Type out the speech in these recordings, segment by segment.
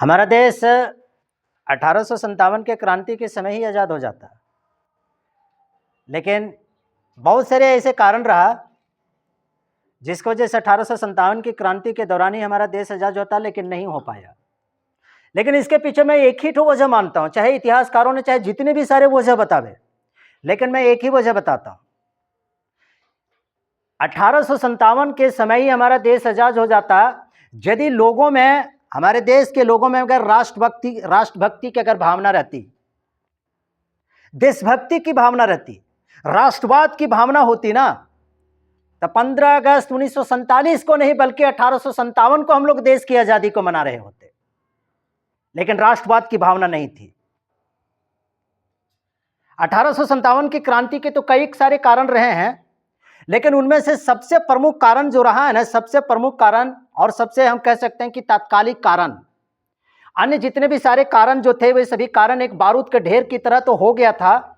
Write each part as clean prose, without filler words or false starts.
हमारा देश 1857 के क्रांति के समय ही आज़ाद हो जाता, लेकिन बहुत सारे ऐसे कारण रहा जिसकी वजह से 1857 की क्रांति के दौरान ही हमारा देश आज़ाद होता, लेकिन नहीं हो पाया। लेकिन इसके पीछे मैं एक ही वजह मानता हूँ, चाहे इतिहासकारों ने चाहे जितने भी सारे वजह बतावे, लेकिन मैं एक ही वजह बताता हूँ। 1857 के समय ही हमारा देश आज़ाद हो जाता यदि लोगों में, हमारे देश के लोगों में अगर राष्ट्रभक्ति की अगर भावना रहती, देशभक्ति की भावना रहती, राष्ट्रवाद की भावना होती ना, तो 15 अगस्त 1947 को नहीं बल्कि 1857 को हम लोग देश की आज़ादी को मना रहे होते। लेकिन राष्ट्रवाद की भावना नहीं थी। 1857 की क्रांति के तो कई सारे कारण रहे हैं, लेकिन उनमें से सबसे प्रमुख कारण जो रहा है ना, सबसे प्रमुख कारण और सबसे हम कह सकते हैं कि तात्कालिक कारण, अन्य जितने भी सारे कारण जो थे वे सभी कारण एक बारूद के ढेर की तरह तो हो गया था।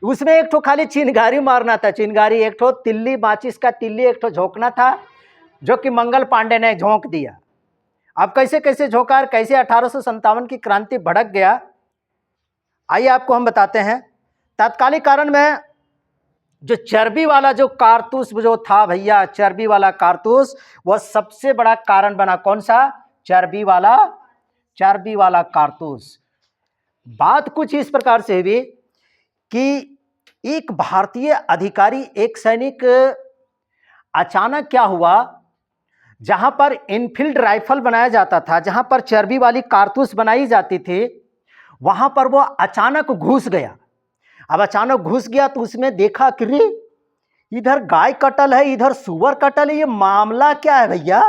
उसमें एक ठो खाली चिनगारी मारना था, चिनगारी, एक ठो तिल्ली, माचिस का तिल्ली एक ठो झोंकना था, जो कि मंगल पांडे ने झोंक दिया। अब कैसे कैसे झोंका और कैसे 1857 की क्रांति भड़क गया, आइए आपको हम बताते हैं। तात्कालिक कारण में जो चर्बी वाला जो कारतूस जो था भैया, चर्बी वाला कारतूस, वह सबसे बड़ा कारण बना। कौन सा? चर्बी वाला कारतूस। बात कुछ इस प्रकार से हुई कि एक भारतीय अधिकारी, एक सैनिक, अचानक क्या हुआ, जहां पर इनफील्ड राइफल बनाया जाता था, जहां पर चर्बी वाली कारतूस बनाई जाती थी, वहां पर वो अचानक घुस गया। अब अचानक घुस गया तो उसमें देखा कि रे, इधर गाय कटल है, इधर सुअर कटल है, ये मामला क्या है भैया?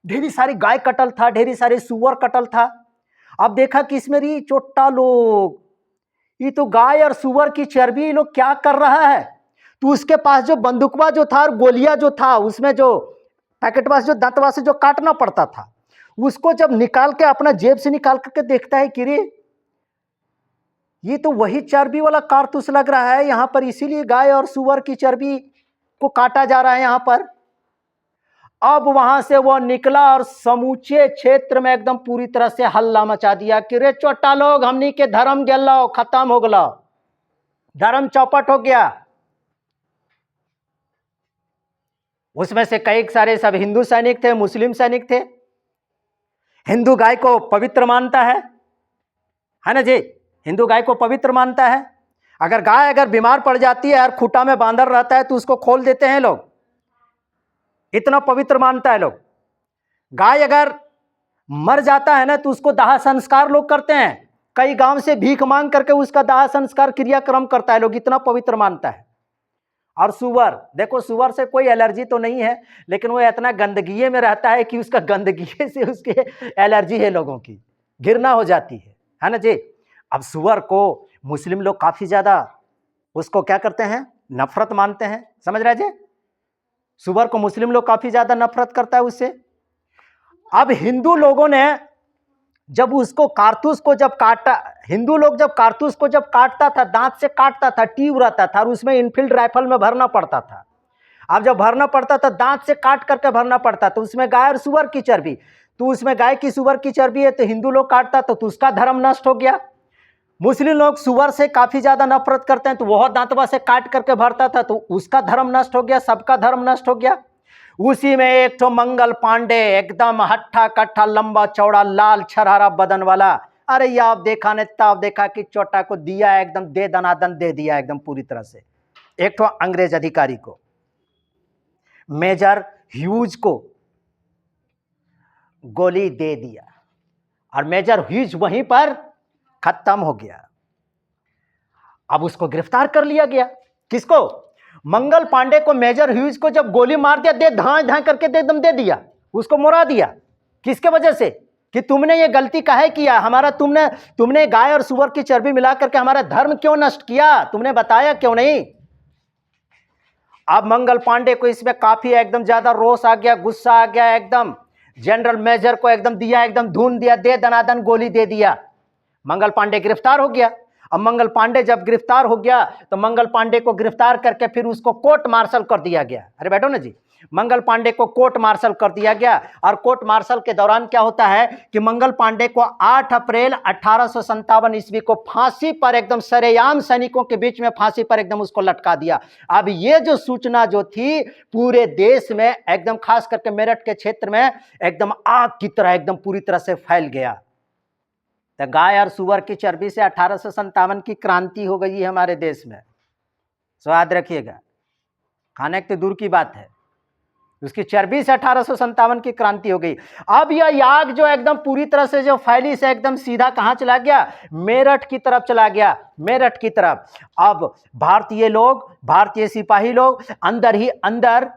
ढेरी सारी गाय कटल था, ढेरी सारे सुअर कटल था। अब देखा कि इसमें री चोट्टा लोग, ये तो गाय और सुअर की चर्बी लोग क्या कर रहा है। तो उसके पास जो बंदूकवा जो था और गोलियां जो था, उसमें जो पैकेटवा से जो दांतवा से जो काटना पड़ता था, उसको जब निकाल के अपना जेब से निकाल करके देखता है कि रे, ये तो वही चर्बी वाला कारतूस लग रहा है यहां पर, इसीलिए गाय और सुअर की चर्बी को काटा जा रहा है यहां पर। अब वहां से वो निकला और समूचे क्षेत्र में एकदम पूरी तरह से हल्ला मचा दिया कि रे चोटा लोग, हमनी के धर्म गेलो, खत्म हो गलो, धर्म चौपट हो गया। उसमें से कई सारे सब हिंदू सैनिक थे, मुस्लिम सैनिक थे। हिंदू गाय को पवित्र मानता है ना जी, हिंदू गाय को पवित्र मानता है। अगर गाय अगर बीमार पड़ जाती है और खूंटा में बांधर रहता है तो उसको खोल देते हैं लोग, इतना पवित्र मानता है लोग। गाय अगर मर जाता है ना तो उसको दाह संस्कार लोग करते हैं, कई गांव से भीख मांग करके उसका दाह संस्कार क्रियाक्रम करता है लोग, इतना पवित्र मानता है। और सुअर, देखो सुअर से कोई एलर्जी तो नहीं है, लेकिन वो इतना गंदगी में रहता है कि उसका गंदगी से उसके एलर्जी है, लोगों की घृणा हो जाती है ना जी। अब सुअर को मुस्लिम लोग काफी ज्यादा उसको क्या करते हैं, नफरत मानते हैं, समझ रहे जी। सुअर को मुस्लिम लोग काफी ज्यादा नफरत करता है उससे। अब हिंदू लोगों ने जब उसको कारतूस को जब काटा, हिंदू लोग जब कारतूस को जब काटता था, दांत से काटता था, ट्यूब रहता था और उसमें इनफील्ड राइफल में भरना पड़ता था। अब जब भरना पड़ता था, दांत से काट करके भरना पड़ता, तो उसमें गाय और सुअर की चर्बी, तो उसमें गाय की सुअर की चर्बी है, तो हिंदू लोग काटता तो उसका धर्म नष्ट हो गया। मुस्लिम लोग सुअर से काफी ज्यादा नफरत करते हैं, तो वह दांतवा से काट करके भरता था, तो उसका धर्म नष्ट हो गया, सबका धर्म नष्ट हो गया। उसी में एक तो मंगल पांडे, एकदम हट्ठा कट्ठा, लंबा चौड़ा, लाल छरहरा बदन वाला, अरे ये आप देखा ने तब देखा कि चोटा को दिया एकदम दे दनादन दे दिया एकदम पूरी तरह से। एक तो अंग्रेज अधिकारी को, मेजर ह्यूज को गोली दे दिया और मेजर ह्यूज वहीं पर खत्म हो गया। अब उसको गिरफ्तार कर लिया गया। किसको? मंगल पांडे को। मेजर ह्यूज को जब गोली मार दिया, दे धाए धाए करके एकदम दे दिया, उसको मुड़ा दिया। किसके वजह से? कि तुमने ये गलती काहे किया, हमारा तुमने गाय और सुअर की चर्बी मिला करके हमारा धर्म क्यों नष्ट किया, तुमने बताया क्यों नहीं। अब मंगल पांडे को इसमें काफी एकदम ज्यादा रोष आ गया, गुस्सा आ गया, एकदम जनरल मेजर को एकदम दिया, एकदम धून दिया, दे दनादन गोली दे दिया। मंगल पांडे गिरफ्तार हो गया। अब मंगल पांडे जब गिरफ्तार हो गया तो मंगल पांडे को गिरफ्तार करके फिर उसको कोर्ट मार्शल कर दिया गया। अरे बैठो ना जी। मंगल पांडे को कोर्ट मार्शल कर दिया गया और कोर्ट मार्शल के दौरान क्या होता है कि मंगल पांडे को 8 अप्रैल 1857 ईस्वी को फांसी पर एकदम सरेआम सैनिकों के बीच में फांसी पर एकदम उसको लटका दिया। अब ये जो सूचना जो थी पूरे देश में एकदम खास करके मेरठ के क्षेत्र में एकदम आग की तरह एकदम पूरी तरह से फैल गया। तो गाय और सुअर की चर्बी से 1857 की क्रांति हो गई है हमारे देश में, स्वाद रखिएगा, खाने की तो दूर की बात है, उसकी चर्बी से 1857 की क्रांति हो गई। अब यह आग जो एकदम पूरी तरह से जो फैली से एकदम सीधा कहां चला गया, मेरठ की तरफ चला गया, मेरठ की तरफ। अब भारतीय लोग, भारतीय सिपाही लोग अंदर ही अंदर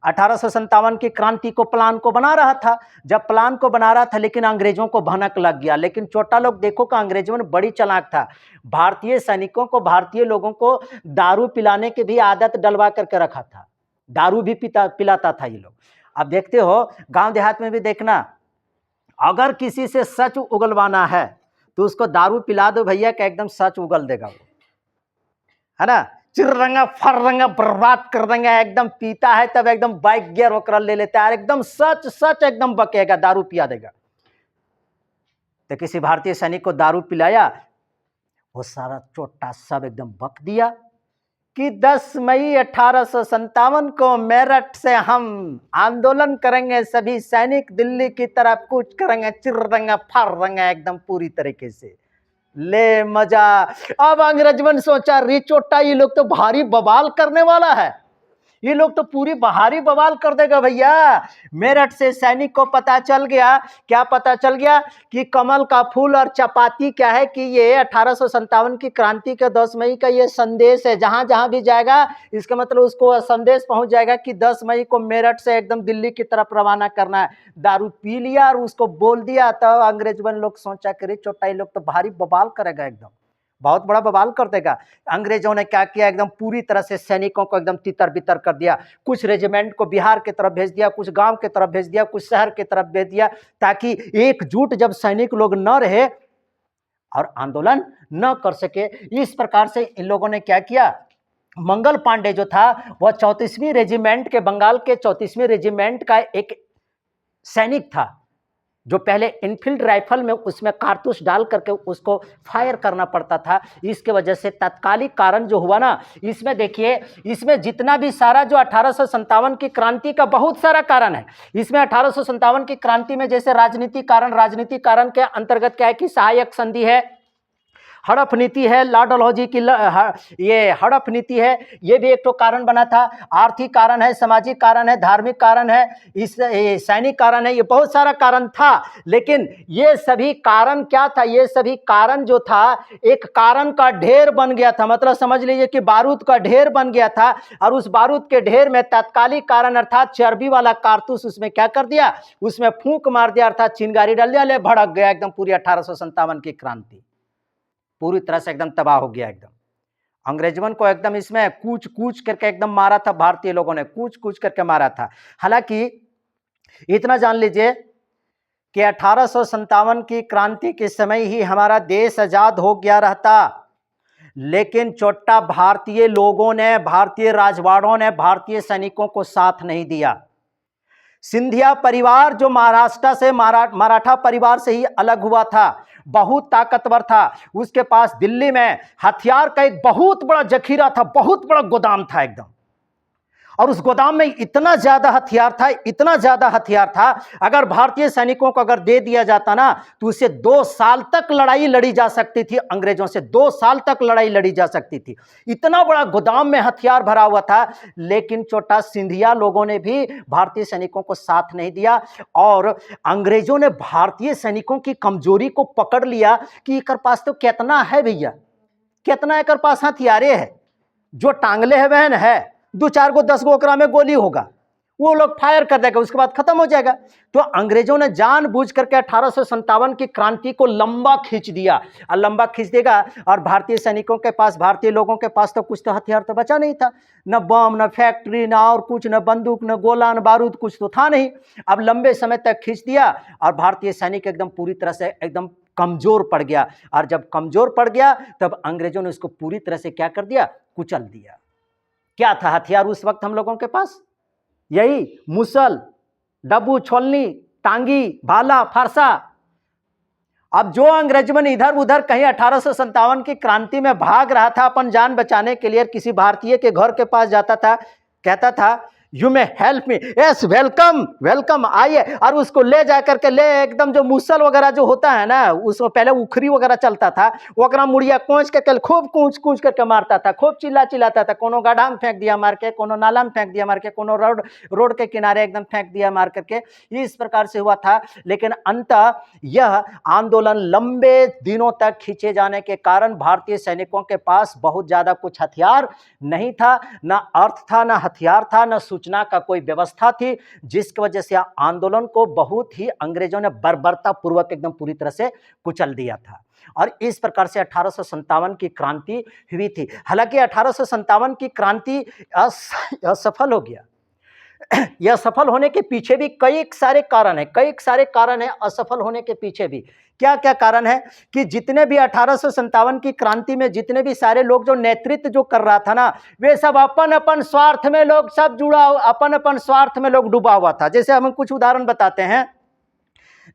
1857 की क्रांति को प्लान को बना रहा था। जब प्लान को बना रहा था लेकिन अंग्रेजों को भनक लग गया। लेकिन छोटा लोग देखो कि अंग्रेजों ने बड़ी चालाक था, भारतीय सैनिकों को, भारतीय लोगों को दारू पिलाने की भी आदत डलवा करके रखा था, दारू भी पिलाता था ये लोग। अब देखते हो गांव देहात में भी देखना, अगर किसी से सच उगलवाना है तो उसको दारू पिला दो भैया कि एकदम सच उगल देगा वो, है ना, चिर्रंगा फर्रंगा बर्बाद कर देंगे। एकदम पीता है तब एकदम बाइक गियर होकर ले लेता है, एकदम सच सच एकदम बकेगा, दारू पिया देगा। तो किसी भारतीय सैनिक को दारू पिलाया, वो सारा चोटा सब एकदम बक दिया कि 10 मई 1857 को मेरठ से हम आंदोलन करेंगे, सभी सैनिक दिल्ली की तरफ कूच करेंगे, चिर्रंगा फर्रंगा एकदम पूरी तरीके से। ले मजा। अब अंग्रेजों ने सोचा रे चोटा ये लोग तो भारी बवाल करने वाला है, ये लोग तो पूरी भारी बवाल कर देगा भैया। मेरठ से सैनिक को पता चल गया, क्या पता चल गया कि कमल का फूल और चपाती क्या है कि ये 1857 की क्रांति के 10 मई का ये संदेश है। जहां जहां भी जाएगा इसका मतलब उसको संदेश पहुंच जाएगा कि 10 मई को मेरठ से एकदम दिल्ली की तरफ रवाना करना है। दारू पी लिया और उसको बोल दिया, तो अंग्रेजों लोग सोचा कि चोटाई लोग तो भारी बवाल करेगा, एकदम बहुत बड़ा बवाल कर देगा। अंग्रेजों ने क्या किया, एकदम पूरी तरह से सैनिकों को एकदम तितर बितर कर दिया। कुछ रेजिमेंट को बिहार की तरफ भेज दिया, कुछ गांव की तरफ भेज दिया, कुछ शहर की तरफ भेज दिया, ताकि एकजुट जब सैनिक लोग न रहे और आंदोलन न कर सके। इस प्रकार से इन लोगों ने क्या किया, मंगल पांडे जो था वह 34वीं रेजिमेंट के, बंगाल के 34वीं रेजिमेंट का एक सैनिक था, जो पहले इनफील्ड राइफल में उसमें कारतूस डाल करके उसको फायर करना पड़ता था। इसके वजह से तात्कालिक कारण जो हुआ ना, इसमें देखिए, इसमें जितना भी सारा जो 1857 की क्रांति का बहुत सारा कारण है। इसमें 1857 की क्रांति में जैसे राजनीतिक कारण के अंतर्गत क्या है कि सहायक संधि है, हड़प नीति है, लॉ डलहौजी की ये हड़प नीति है, ये भी एक तो कारण बना था। आर्थिक कारण है, सामाजिक कारण है, धार्मिक कारण है, इस सैनिक कारण है, ये बहुत सारा कारण था। लेकिन ये सभी कारण क्या था, ये सभी कारण जो था एक कारण का ढेर बन गया था। मतलब समझ लीजिए कि बारूद का ढेर बन गया था, और उस बारूद के ढेर में तात्कालिक कारण अर्थात चर्बी वाला कारतूस उसमें क्या कर दिया, उसमें फूंक मार दिया, अर्थात चिंगारी डाल दिया, ले भड़क गया एकदम पूरी 1857 की क्रांति पूरी तरह से एकदम तबाह हो गया। एकदम अंग्रेजों को एकदम इसमें कूच कूच करके एकदम मारा था, भारतीय लोगों ने कूच कूच करके मारा था। हालांकि इतना जान लीजिए कि 1857 की क्रांति के समय ही हमारा देश आजाद हो गया रहता, लेकिन चोट्टा भारतीय लोगों ने, भारतीय राजवाड़ों ने भारतीय सैनिकों को साथ नहीं दिया। सिंधिया परिवार जो महाराष्ट्र से मराठा परिवार से ही अलग हुआ था, बहुत ताकतवर था, उसके पास दिल्ली में हथियार का एक बहुत बड़ा जखीरा था, बहुत बड़ा गोदाम था एकदम, और उस गोदाम में इतना ज्यादा हथियार था, इतना ज्यादा हथियार था, अगर भारतीय सैनिकों को अगर दे दिया जाता ना तो उससे 2 साल तक लड़ाई लड़ी जा सकती थी, अंग्रेजों से 2 साल तक लड़ाई लड़ी जा सकती थी। इतना बड़ा गोदाम में हथियार भरा हुआ था, लेकिन छोटा सिंधिया लोगों ने भी भारतीय सैनिकों को साथ नहीं दिया, और अंग्रेजों ने भारतीय सैनिकों की कमजोरी को पकड़ लिया कि एकर पास तो कितना है भैया, कितना एकर पास हथियारे है, जो टांगले है वहन है, 2-4 गो 10 गो ओकरा में गोली होगा, वो लोग फायर कर देगा, उसके बाद खत्म हो जाएगा। तो अंग्रेजों ने जानबूझ करके 1857 की क्रांति को लंबा खींच दिया, और लंबा खींच देगा, और भारतीय सैनिकों के पास, भारतीय लोगों के पास तो कुछ तो हथियार तो बचा नहीं था, न बम, न फैक्ट्री, न और कुछ, न बंदूक, न गोला, न बारूद, कुछ तो था नहीं। अब लंबे समय तक खींच दिया, और भारतीय सैनिक एकदम पूरी तरह से एकदम कमजोर पड़ गया, और जब कमजोर पड़ गया तब अंग्रेजों ने उसको पूरी तरह से क्या कर दिया, कुचल दिया। क्या था हथियार उस वक्त हम लोगों के पास, यही मुसल, डब्बू, छोलनी, टांगी, भाला, फरसा। अब जो अंग्रेजमन इधर उधर कहीं 1857 की क्रांति में भाग रहा था अपन जान बचाने के लिए, किसी भारतीय के घर के पास जाता था, कहता था you may help me, yes welcome welcome, आइए, और उसको ले जा करके ले एकदम जो मुसल वगैरह जो होता है ना, उसमें पहले उखरी वगैरह चलता था, वगैरह मुड़िया कोंच के खूब कूच कूच करके मारता था, खूब चिल्लाता था, कोनो गड्ढा में फेंक दिया मार के, कोनो नाला में फेंक दिया मार के, कोनो रोड के किनारे एकदम फेंक दिया मार करके, इस प्रकार से हुआ था। लेकिन अंततः यह आंदोलन लंबे दिनों तक खींचे जाने के कारण भारतीय सैनिकों के पास बहुत ज्यादा कुछ हथियार नहीं था, ना अर्थ था, ना हथियार था, ना सूचना का कोई व्यवस्था थी, जिसकी वजह से आंदोलन को बहुत ही अंग्रेजों ने बर्बरता पूर्वक एकदम पूरी तरह से कुचल दिया था। और इस प्रकार से 1857 की क्रांति हुई थी। हालांकि 1857 की क्रांति असफल हो गया। यह सफल होने के पीछे भी कई सारे कारण हैं, असफल होने के पीछे भी क्या क्या कारण है कि जितने भी 1857 की क्रांति में जितने भी सारे लोग जो नेतृत्व जो कर रहा था ना, वे सब अपन अपन स्वार्थ में लोग सब जुड़ा, अपन अपन स्वार्थ में लोग डूबा हुआ था। जैसे हम कुछ उदाहरण बताते हैं,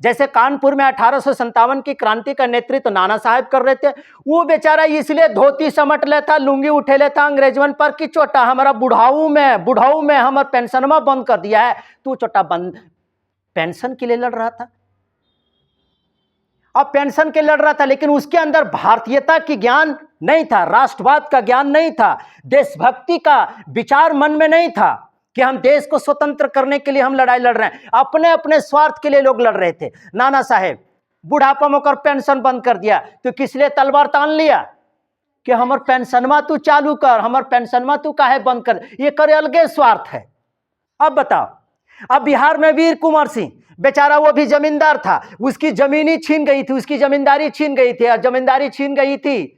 जैसे कानपुर में 1857 की क्रांति का नेतृत्व नाना साहब कर रहे थे। वो बेचारा इसलिए धोती समट लेता, लुंगी उठे लेता अंग्रेजवन पर कि चोटा हमारा बुढ़ाऊ में हमारा पेंशनमा बंद कर दिया है। तू चोटा बंद पेंशन के लिए लड़ रहा था, अब पेंशन के लड़ रहा था, लेकिन उसके अंदर भारतीयता की ज्ञान नहीं था, राष्ट्रवाद का ज्ञान नहीं था, देशभक्ति का विचार मन में नहीं था कि हम देश को स्वतंत्र करने के लिए हम लड़ाई लड़ रहे हैं। अपने अपने स्वार्थ के लिए लोग लड़ रहे थे। नाना साहेब बुढ़ापा में होकर पेंशन बंद कर दिया, तो किस लिए तलवार तान लिया कि हमर पेंशनमा तू चालू कर, हमर पेंशनमा तू काहे बंद कर, ये करे अलगे स्वार्थ है। अब बताओ, अब बिहार में वीर कुंवर सिंह बेचारा वो भी जमींदार था, उसकी जमीनी छीन गई थी, उसकी जमींदारी छीन गई थी, और जमींदारी छीन गई थी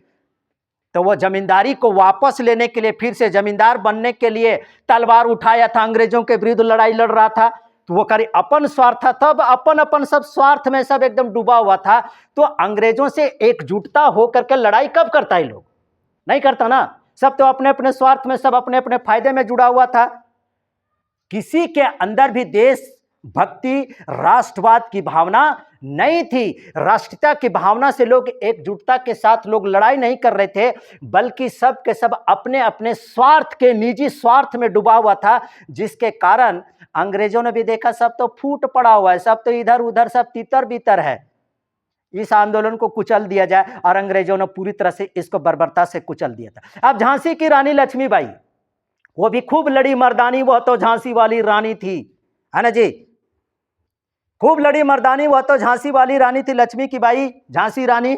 तो वो जमींदारी को वापस लेने के लिए, फिर से जमींदार बनने के लिए तलवार उठाया था, अंग्रेजों के विरुद्ध लड़ाई लड़ रहा था। तो वो करे अपन स्वार्थ था, तब अपन अपन सब स्वार्थ में सब एकदम डूबा हुआ था। तो अंग्रेजों से एकजुटता होकर के लड़ाई कब करता है लोग? नहीं करता ना, सब तो अपने अपने स्वार्थ में, सब अपने अपने फायदे में जुड़ा हुआ था। किसी के अंदर भी देश भक्ति, राष्ट्रवाद की भावना नहीं थी। राष्ट्रीयता की भावना से लोग एकजुटता के साथ लोग लड़ाई नहीं कर रहे थे, बल्कि सब के सब अपने अपने स्वार्थ के, निजी स्वार्थ में डूबा हुआ था, जिसके कारण अंग्रेजों ने भी देखा सब तो फूट पड़ा हुआ है, सब तो इधर उधर सब तितर बितर है, इस आंदोलन को कुचल दिया जाए, और अंग्रेजों ने पूरी तरह से इसको बर्बरता से कुचल दिया था। अब झांसी की रानी लक्ष्मीबाई, वो भी खूब लड़ी मर्दानी, वह तो झांसी वाली रानी थी, है ना जी, खूब लड़ी मर्दानी, वह तो झांसी वाली रानी थी, लक्ष्मी की बाई झांसी रानी।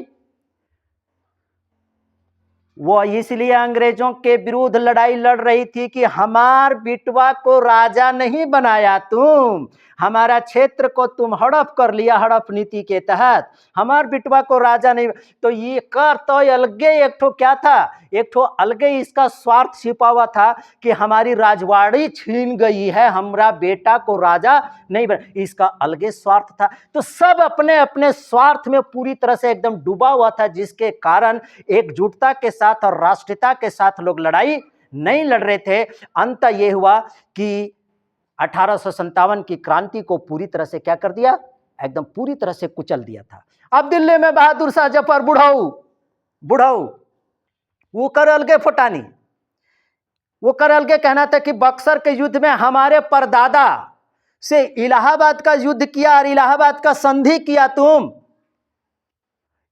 वो इसलिए अंग्रेजों के विरुद्ध लड़ाई लड़ रही थी कि हमार बिटवा को राजा नहीं बनाया तुम, हमारा क्षेत्र को तुम हड़प कर लिया, हड़प नीति के तहत हमार बिटवा को राजा नहीं। तो ये कर तो अलगे एक ठो क्या था, एक ठो अलगे इसका स्वार्थ छिपा हुआ था कि हमारी राजवाड़ी छीन गई है, हमारा बेटा को राजा नहीं बना, इसका अलगे स्वार्थ था। तो सब अपने अपने स्वार्थ में पूरी तरह से एकदम डूबा हुआ था, जिसके कारण एकजुटता के साथ और राष्ट्रीयता के साथ लोग लड़ाई नहीं लड़ रहे थे। अंत ये हुआ कि 1857 की क्रांति को पूरी तरह से क्या कर दिया, एकदम पूरी तरह से कुचल दिया था। अब दिल्ली में बहादुर शाह जफर बुढ़ऊ वो कर अलगे फटानी, वो कर अलगे कहना था कि बक्सर के युद्ध में हमारे परदादा से इलाहाबाद का युद्ध किया और इलाहाबाद का संधि किया तुम,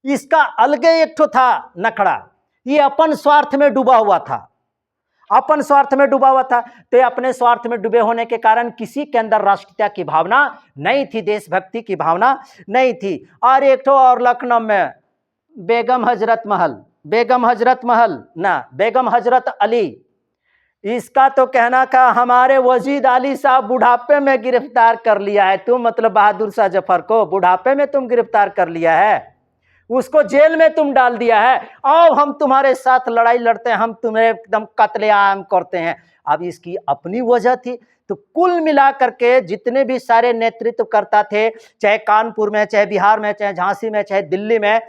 इसका अलगे एक ठो था नखड़ा। ये अपन स्वार्थ में डूबा हुआ था, अपन स्वार्थ में डूबा हुआ था। तो अपने स्वार्थ में डूबे होने के कारण किसी के अंदर राष्ट्रीयता की भावना नहीं थी, देशभक्ति की भावना नहीं थी। और एक ठो और लखनऊ में बेगम हजरत अली, इसका तो कहना का हमारे वजीद अली साहब बुढ़ापे में गिरफ्तार कर लिया है तुम, मतलब बहादुर शाह जफर को बुढ़ापे में तुम गिरफ्तार कर लिया है, उसको जेल में तुम डाल दिया है, आओ हम तुम्हारे साथ लड़ाई लड़ते हैं, हम तुम्हें एकदम कत्लेआम करते हैं। अब इसकी अपनी वजह थी। तो कुल मिलाकर के जितने भी सारे नेतृत्व करता थे, चाहे कानपुर में, चाहे बिहार में, चाहे झांसी में, चाहे दिल्ली में,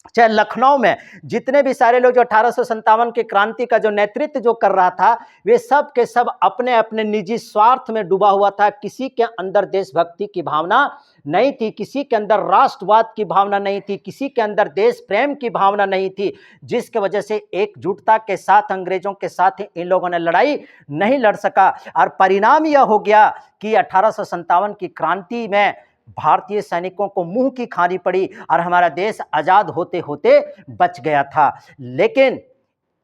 चाहे लखनऊ में जितने भी सारे लोग जो 1857 की क्रांति का जो नेतृत्व जो कर रहा था, वे सब के सब अपने अपने निजी स्वार्थ में डूबा हुआ था। किसी के अंदर देशभक्ति की भावना नहीं थी, किसी के अंदर राष्ट्रवाद की भावना नहीं थी, किसी के अंदर देश प्रेम की भावना नहीं थी, जिसके वजह से एकजुटता के साथ अंग्रेजों के साथ इन लोगों ने लड़ाई नहीं लड़ सका। और परिणाम यह हो गया कि 1857 की क्रांति में भारतीय सैनिकों को मुंह की खानी पड़ी और हमारा देश आजाद होते होते बच गया था। लेकिन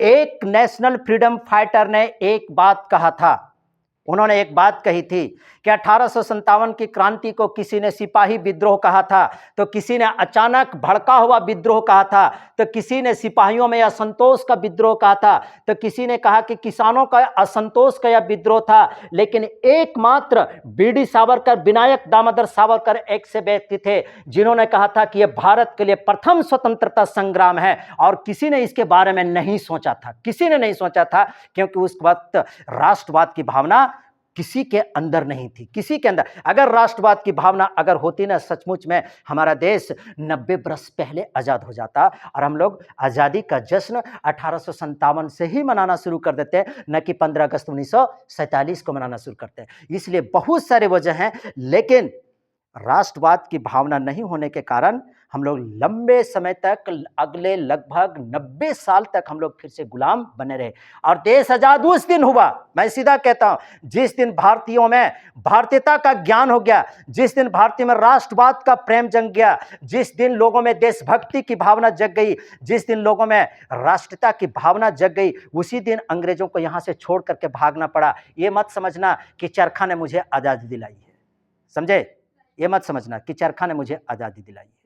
एक नेशनल फ्रीडम फाइटर ने एक बात कहा था, उन्होंने एक बात कही थी कि 1857 की क्रांति को किसी ने सिपाही विद्रोह कहा था, तो किसी ने अचानक भड़का हुआ विद्रोह कहा था, तो किसी ने सिपाहियों में असंतोष का विद्रोह कहा था, तो किसी ने कहा कि किसानों का असंतोष का यह विद्रोह था। लेकिन एकमात्र बीडी सावरकर, विनायक दामोदर सावरकर एक से व्यक्ति थे जिन्होंने कहा था कि यह भारत के लिए प्रथम स्वतंत्रता संग्राम है, और किसी ने इसके बारे में नहीं सोचा था, किसी ने नहीं सोचा था, क्योंकि उस वक्त राष्ट्रवाद की भावना किसी के अंदर नहीं थी, किसी के अंदर। अगर राष्ट्रवाद की भावना अगर होती ना, सचमुच में हमारा देश 90 वर्ष पहले आजाद हो जाता, और हम लोग आजादी का जश्न 1857 से ही मनाना शुरू कर देते, न कि 15 अगस्त 1947 को मनाना शुरू करते। इसलिए बहुत सारे वजह हैं, लेकिन राष्ट्रवाद की भावना नहीं होने के कारण हम लोग लंबे समय तक, अगले लगभग 90 साल तक हम लोग फिर से गुलाम बने रहे। और देश आजाद उस दिन हुआ, मैं सीधा कहता हूं, जिस दिन भारतीयों में भारतीयता का ज्ञान हो गया, जिस दिन भारतीय में राष्ट्रवाद का प्रेम जग गया, जिस दिन लोगों में देशभक्ति की भावना जग गई, जिस दिन लोगों में राष्ट्रीयता की भावना जग गई, उसी दिन अंग्रेजों को यहां से छोड़ करके भागना पड़ा। ये मत समझना कि चरखा ने मुझे आजादी दिलाई है, समझे? ये मत समझना कि चरखा ने मुझे आजादी दिलाई है।